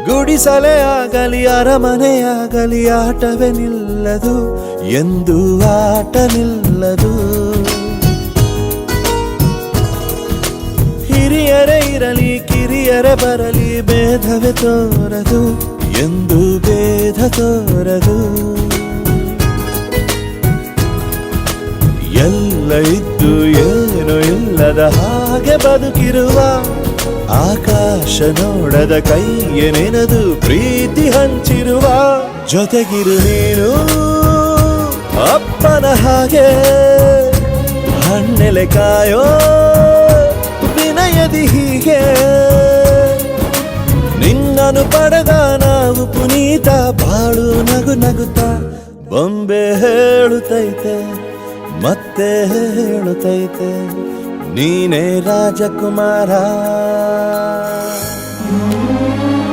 ಗುಡಿಸಲೇ ಆಗಲಿ ಅರಮನೆಯಾಗಲಿ ಆಟವೇ ನಿಲ್ಲದು, ಎಂದು ಆಟ ನಿಲ್ಲದು. ಹಿರಿಯರೇ ಇರಲಿ ಕಿರಿಯರೇ ಬರಲಿ ಭೇದವೇ ತೋರದು, ಎಂದು ಭೇದ ತೋರದು. ಎಲ್ಲ ಇದ್ದು ಏನು ಇಲ್ಲದ ಹಾಗೆ ಬದುಕಿರುವ, ಆಕಾಶ ನೋಡದ ಕೈಯೇ ನೆನೆದು ಪ್ರೀತಿ ಹಂಚಿರುವ. ಜೊತೆಗಿರು ನೀನು ಅಪ್ಪನ ಹಾಗೆ, ಹಣ್ಣೆಲೆ ಕಾಯೋ ವಿನಯದಿ ಹೀಗೆ. ನಿನ್ನನು ಪಡೆದ ನಾವು ಪುನೀತ, ಬಾಳು ನಗು ನಗುತ್ತಾ ಬೊಂಬೆ ಹೇಳುತ್ತೈತೆ ಮತ್ತೆ ಹೇಳುತ್ತೈತೆ, ನೀನೇ ರಾಜಕುಮಾರ.